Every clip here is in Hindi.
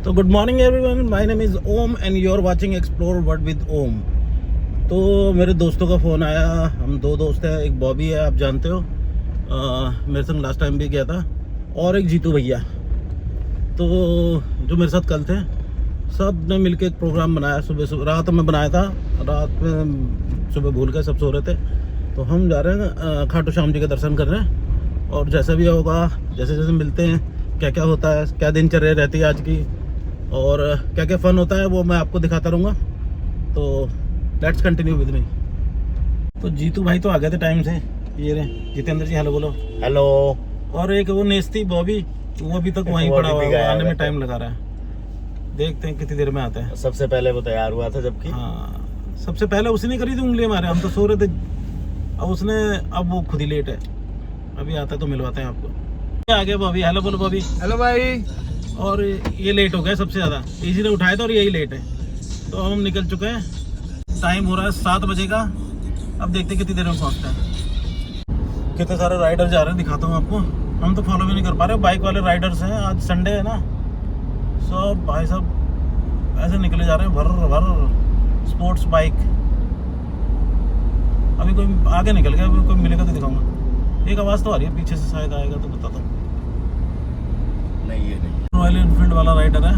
तो good morning everyone, my name is Om and you are watching explore world with Om. तो मेरे दोस्तों का फ़ोन आया। हम दो दोस्त हैं, एक बॉबी है, आप जानते हो, मेरे संग लास्ट टाइम भी गया था, और एक जीतू भैया, तो जो मेरे साथ कल थे। सब ने मिलके एक प्रोग्राम बनाया। सुबह रात में बनाया था, रात में सुबह भूल गए, सब सो रहे थे। तो हम जा रहे हैं खाटू श्याम जी के दर्शन कर रहे हैं, और जैसा भी होगा, जैसे जैसे मिलते हैं, क्या क्या होता है, क्या दिनचर्या रहती है आज की, और क्या क्या फ़न होता है, वो मैं आपको दिखाता रहूँगा। तो लेट्स कंटिन्यू विद मी। तो जीतू भाई तो आ गए थे टाइम से। ये रहे जितेंद्र जी, हेलो बोलो। हेलो। और एक वो नेस्ती बॉबी, वो अभी तक वहीं पड़ा हुआ है, आने में टाइम लगा रहा है। देखते हैं कितनी देर में आता है। सबसे पहले वो तैयार हुआ था, जबकि हाँ, सबसे पहले उसने करी थी उंगली हमारे, हम तो सो रहे थे। अब उसने, अब वो खुद ही लेट है। अभी आता है तो मिलवाते हैं आपको। आ गया बॉबी, हेलो बोलो बॉबी। हेलो भाई। और ये लेट हो गया सबसे ज़्यादा, इसी ने उठाया था और यही लेट है। तो हम निकल चुके हैं, टाइम हो रहा है 7 बजे का। अब देखते हैं कितनी देर में पहुँचते हैं। कितने सारे राइडर जा रहे हैं, दिखाता हूँ आपको। हम तो फॉलो भी नहीं कर पा रहे, बाइक वाले राइडर्स हैं, आज संडे है ना। सब भाई साहब ऐसे निकले जा रहे हैं, भर भर स्पोर्ट्स बाइक। अभी कोई आगे निकल गया, अभी कोई मिलेगा तो दिखाऊंगा। एक आवाज़ तो आ रही है पीछे से, शायद आएगा तो बताता हूँ। नहीं ये नहीं, रॉयल एनफील्ड वाला राइडर है।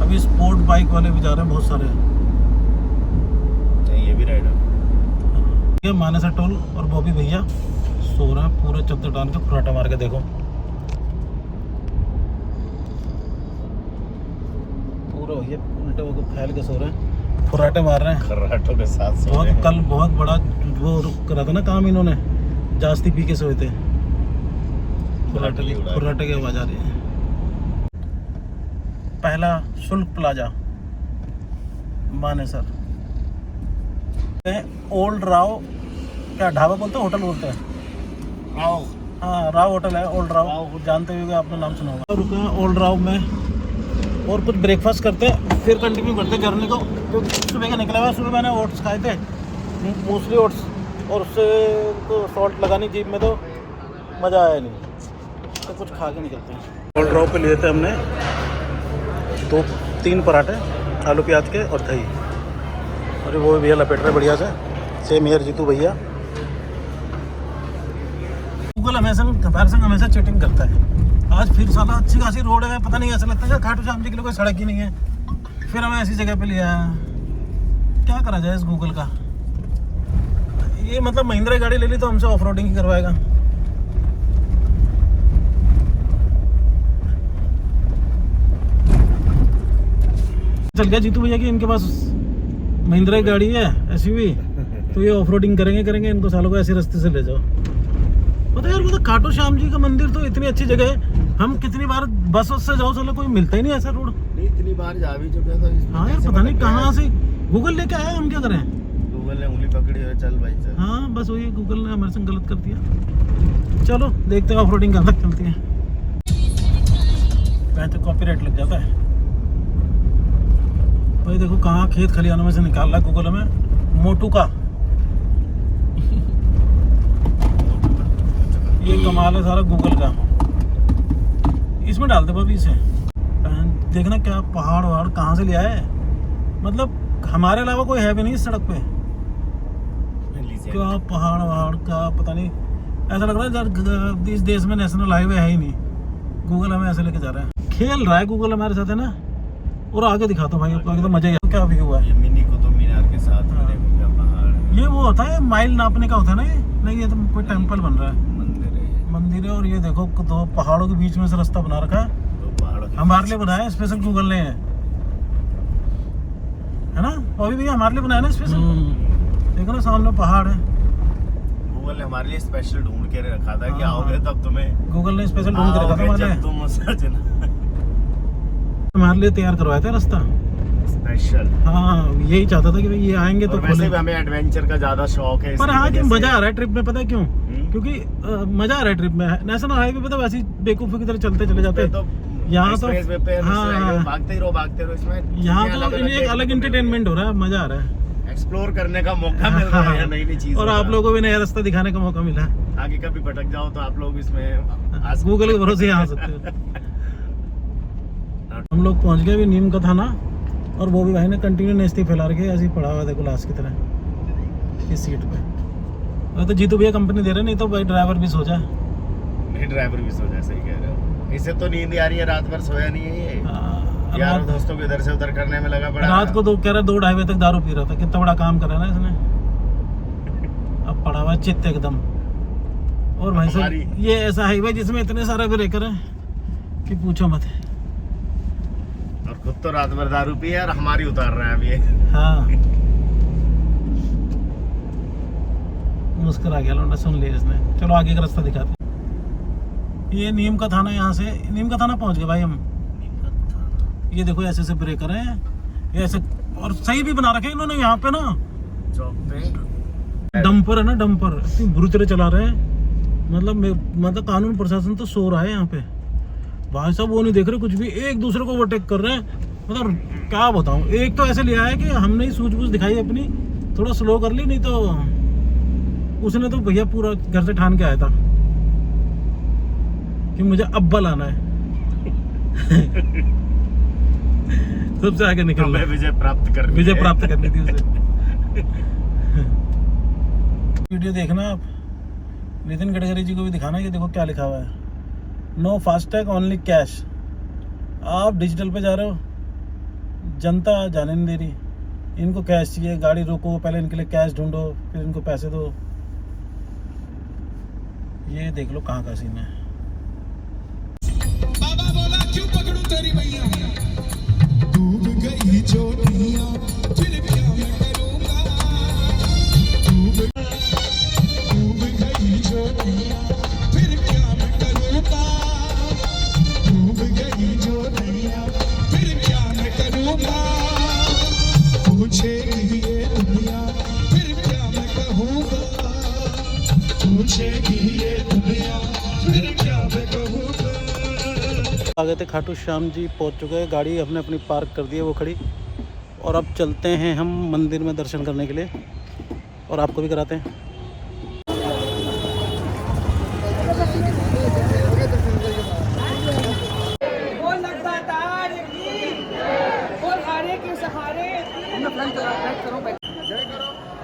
अभी स्पोर्ट बाइक वाले भी जा रहे हैं, बहुत सारे। नहीं ये भी राइडर। ये मानेसर टोल और बॉबी भैया सो रहे हैं पूरे चद्दर डाल के, फुराटा मार के। देखो पूरा ये उल्टे होकर फैल के सो रहे हैं, फुराटे मार रहे हैं खर्राटों के साथ सो रहे बहुत। हैं। कल बहुत बड़ा वो करा था ना काम इन्होंने, जास्ती पी के सोए थे। फुराटे की आवाज आ रही है। पहला शुल्क प्लाजा मानेसर, ओल्ड राव, क्या ढाबा बोलते हैं, होटल बोलते हैं। राव। हाँ, राव होटल है, ओल्ड राव, जानते होंगे, आपने नाम सुना होगा। रुके हैं ओल्ड राव में और कुछ ब्रेकफास्ट करते हैं, फिर कंटिन्यू करते हैं जर्नी को। तो सुबह का निकला हुआ, सुबह मैंने ओट्स खाए थे, मूसली ओट्स, और उससे तो सॉल्ट लगानी जीभ में, तो मज़ा आया नहीं। तो कुछ खा के निकलते हैं। ओल्ड राव पे लिए थे हमने 2-3 पराठे, आलू प्याज के और दही, और वो भैया लपेट रहे बढ़िया से। सेम हेयर जीतू भैया। गूगल हमेशा चीटिंग करता है। आज फिर साला अच्छी खासी रोड है, पता नहीं, ऐसा लगता है खाटू श्याम जी के लिए कोई सड़क ही नहीं है, फिर हमें ऐसी जगह पे लिया है। क्या करा जाए इस गूगल का। ये मतलब महिंद्रा की गाड़ी ले ली तो हमसे ऑफ रोडिंग ही करवाएगा। चल गया जीतू भैया की, इनके पास महिंद्रा की गाड़ी है, एसयूवी, तो ये ऑफ रोडिंग करेंगे। इनको सालों को ऐसे रास्ते से ले जाओ। पता यार, मतलब खाटू श्याम जी का मंदिर तो इतनी अच्छी जगह है, हम कितनी बार बस से जाओ, चलो कोई मिलता ही नहीं ऐसा रोड। नहीं इतनी बार जा भी चुके थे। हाँ यार, पता नहीं कहाँ से गूगल लेके आया, हम क्या करें। गूगल ने उंगली पकड़ी है, चल भाई चल। हाँ बस वही, गूगल ने हमारे संग गलत कर दिया। चलो देखते हैं ऑफ रोडिंग कहाँ तक चलती है। मैं तो कॉपीराइट लग जाता है भाई। देखो कहाँ खेत खलिहानों में से निकाल रहा है गूगल हमें, मोटू का। ये कमाल है सारा गूगल का। इसमें डाल दे भाभी इसे। देखना क्या पहाड़ वहाड़ कहाँ से लिया है, मतलब हमारे अलावा कोई है भी नहीं इस सड़क पे। क्या पहाड़ वहाड़ का पता नहीं, ऐसा लग रहा है इस देश में नेशनल हाईवे है ही नहीं। गूगल हमें ऐसे लेके जा रहा है, खेल रहा है गूगल हमारे साथ, है ना। और आगे दिखाता हूँ भाई आपको, आगे तो मजा ही। क्या व्यू हुआ है, मिनी कुतुब मीनार के साथ पहाड़। ये वो होता है माइल नापने का होता है ना। ये नहीं, ये तो कोई टेम्पल बन रहा है, मंदिर है। और ये देखो दो पहाड़ों के बीच में से रास्ता बना रखा है, हमारे लिए बनाया है स्पेशल, गूगल ने, है ना। अभी भैया हमारे लिए बनाया ना स्पेशल। देखो ना सामने पहाड़ है, गूगल ने हमारे लिए स्पेशल ढूंढ के रखा था कि आओगे तब तुम्हें, गूगल ने स्पेशल ढूंढ के रखा था हमारे लिए, हमारे लिए तैयार करवाया था रास्ता स्पेशल। हाँ, यही चाहता था कि भाई ये आएंगे तो वैसे भी हमें एडवेंचर का ज्यादा शौक है। पर हाँ, कि मजा आ रहा है ट्रिप में, पता है क्यों? क्योंकि मजा आ रहा है ट्रिप में। नेशनल हाईवे पे तो वैसे ही बेवकूफी की तरह चलते चले जाते, यहाँ तो हाँ भागते ही रहो इसमें। यहाँ तो एक अलग एंटरटेनमेंट हो रहा है, मजा आ रहा है, एक्सप्लोर करने का मौका मिल रहा है, नई नई चीज। और आप लोगों को भी नया रास्ता दिखाने का मौका मिला। आगे कभी भटक जाओ तो आप लोग इसमें गूगल के भरोसे आ सकते हो। हम लोग पहुंच गए अभी नीम का थाना, और वो भी भाई ने कंटिन्यू नेस्ती फैला रखी है, ऐसे ही पड़ा हुआ देखो लाश की तरह इस सीट पे। और तो जीतू भैया कंपनी दे रहे, नहीं तो भाई ड्राइवर भी सो जाए। नहीं, ड्राइवर भी सो जाए, सही कह रहे हो। इसे तो नींद आ रही है, रात भर सोया नहीं है ये। यारों दोस्तों को इधर से उधर करने में लगा पड़ा। रात को तो कह रहा 2-2:30 बजे तक दारू पी रहा था। कितना बड़ा काम करा ना इसने। अब पड़ा हुआ चित्त एकदम। और भाई साहब ये ऐसा हाईवे जिसमें इतने सारे ब्रेकर हैं कि पूछो मत। और खुद तो रात भर दारू पी है और हमारी उतार रहा है अब ये। हाँ, मुस्कुरा गया लौंडा, सुन लिया इसने। चलो आगे का रास्ता दिखाते। ये नीम का थाना, यहाँ से नीम का थाना पहुंच गए भाई हम। ये देखो ऐसे ऐसे ब्रेकर हैं, ये ऐसे, और सही भी बना रखे इन्होंने यहाँ पे ना। चौक पे डंपर है ना, डंपर इतनी बुरी तरह चला रहे हैं। मतलब कानून प्रशासन तो सो रहा है यहाँ पे भाई साहब। वो नहीं देख रहे कुछ भी, एक दूसरे को ओवरटेक कर रहे हैं। मतलब क्या बताऊँ, एक तो ऐसे लिया है कि हमने ही सूझबूझ दिखाई अपनी, थोड़ा स्लो कर ली, नहीं तो उसने तो भैया पूरा घर से ठान के आया था कि मुझे अब्बा लाना है। सबसे आगे निकल रहा है। विजय प्राप्त करनी थी उसे। वीडियो देखना आप, नितिन गडकरी जी को भी दिखाना। ये देखो क्या लिखा हुआ है, नो फास्टैग ओनली कैश। आप डिजिटल पे जा रहे हो, जनता जाने नहीं दे रही। इनको कैश चाहिए, गाड़ी रोको, पहले इनके लिए कैश ढूंढो, फिर इनको पैसे दो। ये देख लो कहाँ का सीन है। बाबा बोला क्यों पकड़ूं तेरी मैया, डूब गई चोटियां फिर क्या मैं करूंगा, डूब गई चोटियां फिर क्या मैं करूंगा, डूब गई चोटियां फिर क्या मैं करूंगा, पूछेगी ये दुनिया फिर क्या मैं कहूंगा, पूछेगी ये दुनिया फिर क्या मैं कहूंगा। आ गए थे खाटू श्याम जी, पहुंच चुके हैं। गाड़ी हमने अपनी पार्क कर दी है वो खड़ी, और अब चलते हैं हम मंदिर में दर्शन करने के लिए, और आपको भी कराते हैं।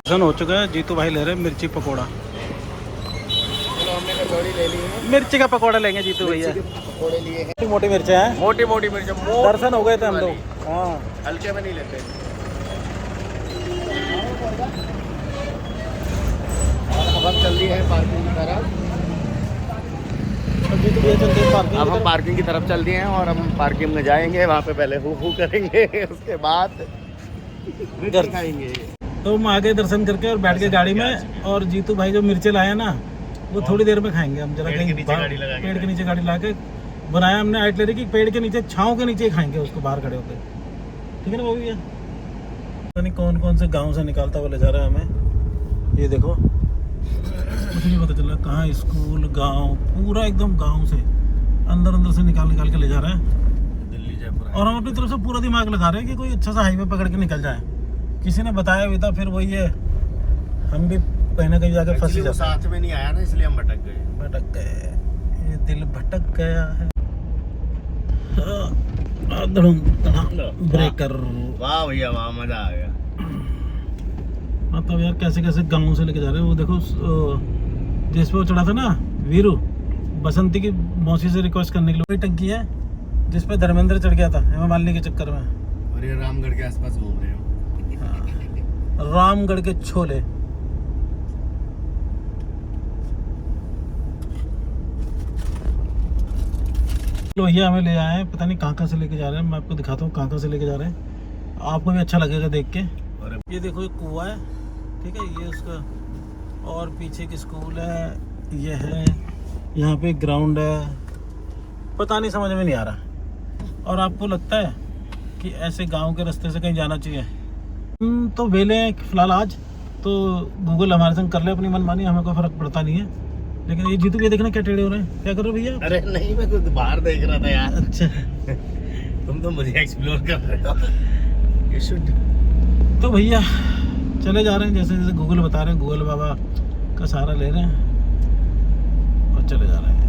दर्शन हो चुका है। जीतू भाई ले रहे हैं मिर्ची पकौड़ा। हमने कचौड़ी ले ली है, मिर्ची का पकौड़ा लेंगे जीतू भैया। पकौड़े लिए हैं, मोटी मिर्चें हैं, मोटी मोटी मिर्च। दर्शन हो गए थे हम लोग। हाँ, हल्के में नहीं लेते। अब हम चल रही है पार्किंग की तरफ। तो जीतू भैया चलते हैं पार्किंग। अब हम पार्किंग की तरफ चल दिए हैं और हम पार्किंग में जाएंगे। वहाँ पे पहले हू करेंगे, उसके बाद घर खाएंगे। तो हम आगे दर्शन करके और बैठ के गाड़ी में, और जीतू भाई जो मिर्चे लाए ना वो थोड़ी देर में खाएंगे हम। जरा कहीं पेड़ के नीचे गाड़ी ला के बनाया हमने आइटलरी की, पेड़ के नीचे छाँव के नीचे खाएंगे उसको बाहर खड़े होकर। ठीक है ना वो भैया। पता नहीं कौन कौन से गांव से निकालता हुआ ले जा रहा है हमें। ये देखो कुछ नहीं पता चल रहा कहाँ स्कूल, गांव, पूरा एकदम गांव से अंदर से निकाल के ले जा रहा है दिल्ली जयपुर। और हम अपनी तरफ से पूरा दिमाग लगा रहे हैं कि कोई अच्छा सा हाईवे पकड़ के निकल जाए। किसी ने बताया भी था, फिर वही है हम भी कहीं ना कहीं जाकर फंस जाते। साथ में नहीं आया ना, इसलिए हम भटक गए। ये दिल भटक गया है। ब्रेकर। वाह भैया वाह, मजा आ गया। मतलब यार कैसे कैसे गाँव से लेके जा रहे हैं। वो देखो जिस पे वो चढ़ा था ना वीरू, बसंती की मौसी से रिक्वेस्ट करने के लिए, वही टंकी है जिस पे धर्मेंद्र चढ़ गया था हेमा मालिनी के चक्कर में। और ये रामगढ़ के आसपास घूम रहे हो। रामगढ़ के छोले। तो भैया हमें ले आए हैं, पता नहीं कहाँ से लेके जा रहे हैं। मैं आपको दिखाता हूँ कहाँ से लेके जा रहे हैं, आपको भी अच्छा लगेगा देख के। ये देखो एक कुआं है, ठीक है, ये उसका, और पीछे की स्कूल है, ये है, यहाँ पे ग्राउंड है, पता नहीं समझ में नहीं आ रहा। और आपको लगता है कि ऐसे गांव के रास्ते से कहीं जाना चाहिए? तो वेले हैं फिलहाल आज, तो गूगल हमारे संग कर ले अपनी मनमानी, हमें कोई फर्क पड़ता नहीं है। लेकिन ये जीतू भैया देखना क्या टेढ़े हो रहे हैं, क्या कर रहे हो भैया? अरे नहीं, मैं कुछ बाहर देख रहा था यार। अच्छा तुम तो मुझे एक्सप्लोर कर रहे हो। You should। तो भैया चले जा रहे हैं जैसे जैसे गूगल बता रहे हैं, गूगल बाबा का सहारा ले रहे हैं और चले जा रहे हैं।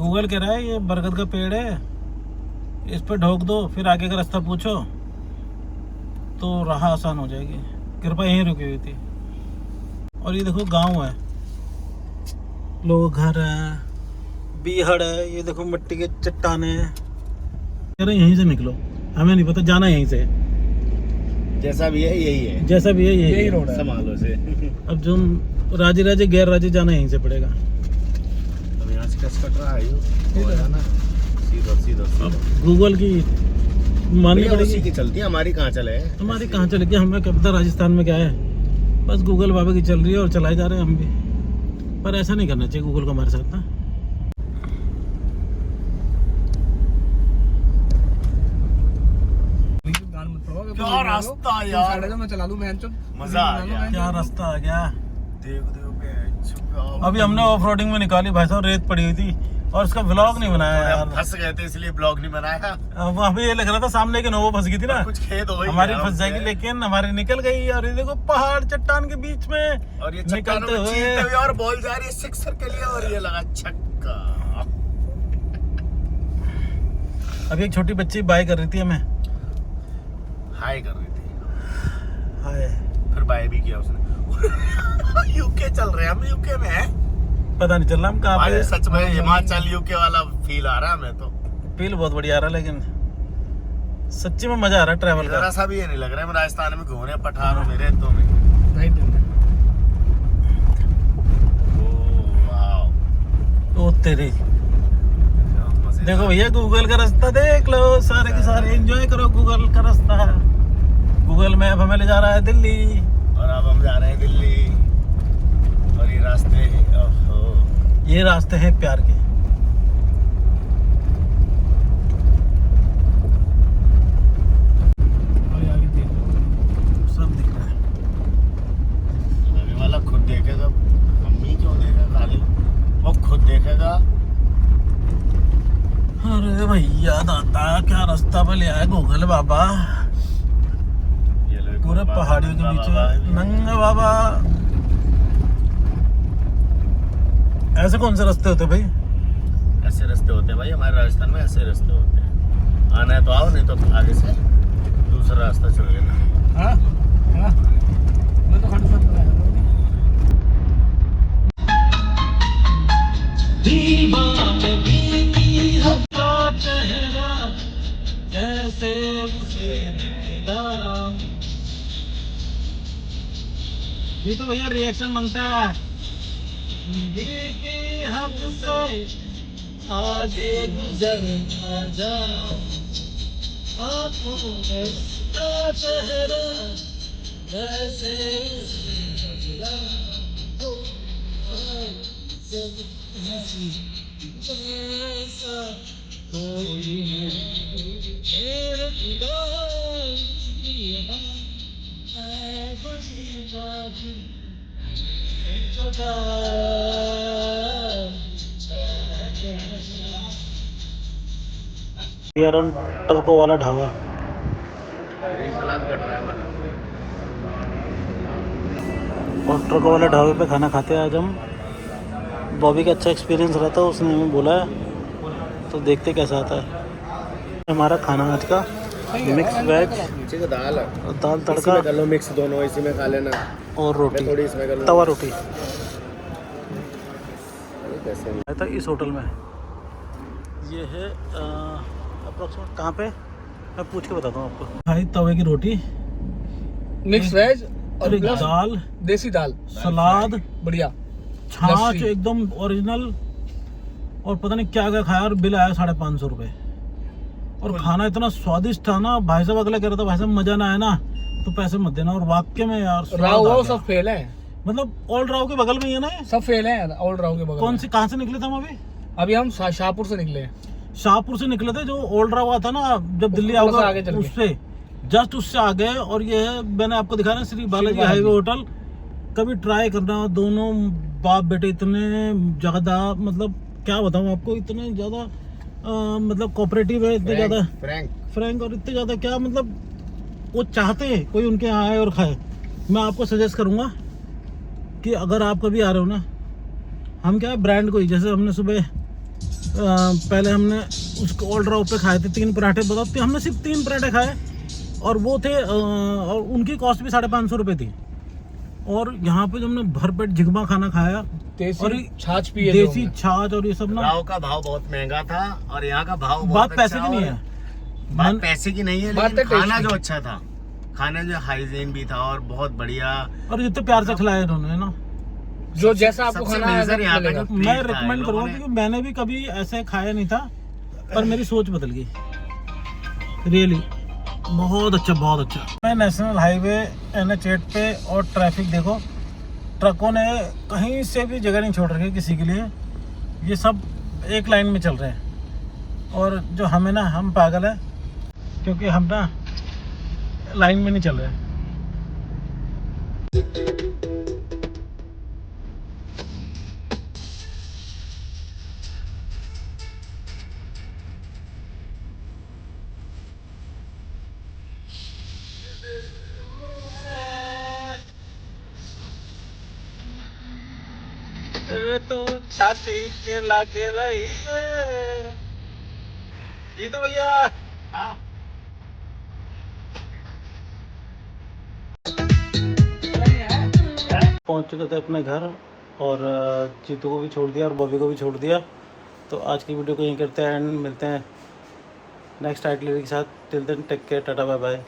गूगल कह रहा है ये बरगद का पेड़ है, इस पे ढोक दो, फिर आगे का रास्ता पूछो तो राह आसान हो जाएगी। कृपा यहीं रुकी हुई थी। और ये देखो गांव है, लोग घर है, बीहड़ है, ये देखो मिट्टी के चट्टाने हैं। कह रहे यहीं से निकलो, हमें नहीं पता, जाना यहीं से, जैसा भी है यही है, जैसा भी है यही रोड है। संभालो से। अब जो राजे राजे गैर राजे जाना यहीं से पड़ेगा। अब यहाँ से कस कट रहा है यो, हो जाना सीधा सीधा अब सीधा। गूगल की माननी भैया उसी पड़ेगी। की चलती है, हमारी कहाँ चले? हमारी कहाँ चलेगी, हमें क्या पता राजस्थान में क्या है। बस गूगल बाबा की चल रही है और चलाए जा रहे हैं हम भी। पर ऐसा नहीं करना चाहिए गूगल को हमारे साथ ना। क्या रास्ता यार, मैं चला लूं, मैं मजा आ गया। क्या रास्ता आ गया। देखो देखो पे अभी हमने ऑफ रोडिंग में निकाली, भाई साहब रेत पड़ी हुई थी और उसका व्लॉग नहीं बनाया यार। फंस गए थे इसलिए ब्लॉग नहीं बनाया। वहाँ पे ये लग रहा था सामने की नोवो फंस गई थी ना, कुछ खेद हो ही हमारी गया फंस जाएगी, हमसे। लेकिन हमारी निकल गई। और ये देखो पहाड़ चट्टान के बीच में और ये चट्टानों निकलते में चीरते हुए हुए। और बॉल जा रही है सिक्सर के लिए, और ये लगा छक्का। अभी एक छोटी बच्ची बाय कर रही थी हमें, हाय कर रही थी, हाय। फिर बाय भी किया उसने। यूके चल रहे हैं हम, यूके में है पता नहीं चल रहा हम कहाँ भाई, पे। सच में हिमाचल यूके वाला फील आ रहा है हमें तो। फील बहुत बढ़िया आ रहा है, लेकिन सच्ची में मजा आ रहा है ट्रैवल जरा का। सा भी ये नहीं लग रहा है हम राजस्थान में घूम रहे हैं, पठारों में, रेतों में। नहीं दिन में ओह वाओ, ओ तेरी, मजेदार। देखो भैया गूगल का रास्ता देख लो, सारे के सारे एंजॉय करो गूगल का रास्ता। गूगल मैप हमें ले जा रहा है दिल्ली, और अब हम जा रहे हैं दिल्ली, और ये रास्ते, ओहो, ये रास्ते हैं प्यार के। सब दिख रहा है। अभी वाला खुद देखेगा, मम्मी क्यों देखेगा खाली, वो खुद देखेगा। अरे भैया दादा क्या रास्ता पे ले आया गूगल बाबा, ये लो, पूरे बाबा, पहाड़ियों के बीच में नंगा बाबा। ऐसे कौन से रास्ते होते भाई? ऐसे रास्ते होते हैं भाई हमारे राजस्थान में, ऐसे रास्ते होते हैं। आना है तो आओ, नहीं तो आगे से दूसरा रास्ता चल लेना। हाँ हाँ, मैं तो खंड साथ में आया ये तो भैया रिएक्शन मांगता है। आगे गुजर ना जाओ, आँखों में उसका चेहरा जैसे उजला हो, जब हंसी जैसा कोई नहीं, मेरे खुदा ये बात है बड़ी जादू टको वाला ढाबा। और ट्रको वाले ढाबे पे खाना खाते हैं आज हम। बॉबी का अच्छा एक्सपीरियंस रहा था, उसने हमें बोला है, तो देखते कैसा आता है। हमारा खाना आज का मिक्स वेज नीचे का दाल है, और दाल इसी तड़का में कर लो मिक्स, दोनों इसी में खा लेना। और मैं रोटी, थोड़ी इसमें कर लूँ, तवा रोटी। कैसे आया था इस होटल में। ये है अप्रोक्सीमेट कहाँ पे, मैं पूछ के बताता हूँ आपको। भाई तवे की रोटी, मिक्स वेज और और एक प्लस दाल, देसी दाल, सलाद, बढ़िया छाछ लस्सी। एकदम ओरिजिनल, और पता नहीं क्या क्या खाया, और बिल आया 550 रुपये। और खाना इतना स्वादिष्ट था ना, भाई साहब अगला कह रहा था भाई साहब मजा ना आया ना तो पैसे मत देना। और वाक्य में यार स्वाद राव आ वाव गया। सब फेल है, मतलब ओल्ड राव के बगल में ही है ना ये? सब फेल है ओल्ड राव के बगल कौन में। सी, कहाँ से निकले थे हम अभी? अभी हम शाहपुर से निकले हैं। शाहपुर से निकले थे, जो ओल्ड राव आता ना जब दिल्ली थोड़ा सा आओगे आगे चल के। उससे जस्ट उससे आगे। और ये है, मैंने आपको दिखाया ना, श्री बालाजी हाईवे होटल। कभी ट्राई करना, दोनों बाप बेटे इतने ज़्यादा, मतलब क्या बताऊँ आपको, इतने ज़्यादा मतलब कोऑपरेटिव है, इतने ज़्यादा फ्रैंक, और इतने ज़्यादा क्या मतलब वो चाहते हैं कोई उनके यहाँ आए और खाए। मैं आपको सजेस्ट करूँगा कि अगर आप कभी आ रहे हो ना, हम क्या है ब्रांड को ही, जैसे हमने सुबह पहले हमने उसको ओल्ड राव पे खाए थे 3 पराठे, बताओ हमने सिर्फ 3 पराठे खाए और वो थे और उनकी कॉस्ट भी 550 रुपये थी। और यहाँ पे जो हमने भरपेट झिगमा खाना खाया और देसी छाछ पिए थे देसी हमने। छाछ और ये सब ना, राव का भाव बहुत महंगा था और यहाँ का भाव बहुत बात पैसे अच्छा की नहीं और- है, बात पैसे की नहीं है, बात लेकिन है खाना tasty। जो अच्छा था, खाना जो हाइजीन भी था और बहुत बढ़िया। और जितने प्यार से खिलाया इन्होंने ना, जो जैसा आपको सबसे खाना है मेजर वैसा यहाँ पे मिलेगा। जो मैं प्लेट था, रिकमेंड इन लोगों करूँगा ने- क्योंकि मैंने भी कभी ऐसे खाया नहीं था, पर मेरी सोच बदल गई रियली। बहुत अच्छा, बहुत अच्छा। मैं नेशनल हाईवे NH8 पे और ट्रैफिक देखो, ट्रकों ने कहीं से भी जगह नहीं छोड़ रखी किसी के लिए, ये सब एक लाइन में चल रहे हैं। और जो हमें ना, हम पागल है क्योंकि हम ना लाइन में नहीं चल रहे। तो छाती के लागे रही ये तो भैया पहुंच चुके थे अपने घर और चीतू को भी छोड़ दिया और बॉबी को भी छोड़ दिया। तो आज की वीडियो को यहीं करते हैं एंड मिलते हैं नेक्स्ट आइटलरी के साथ। Till then take care, tata bye bye.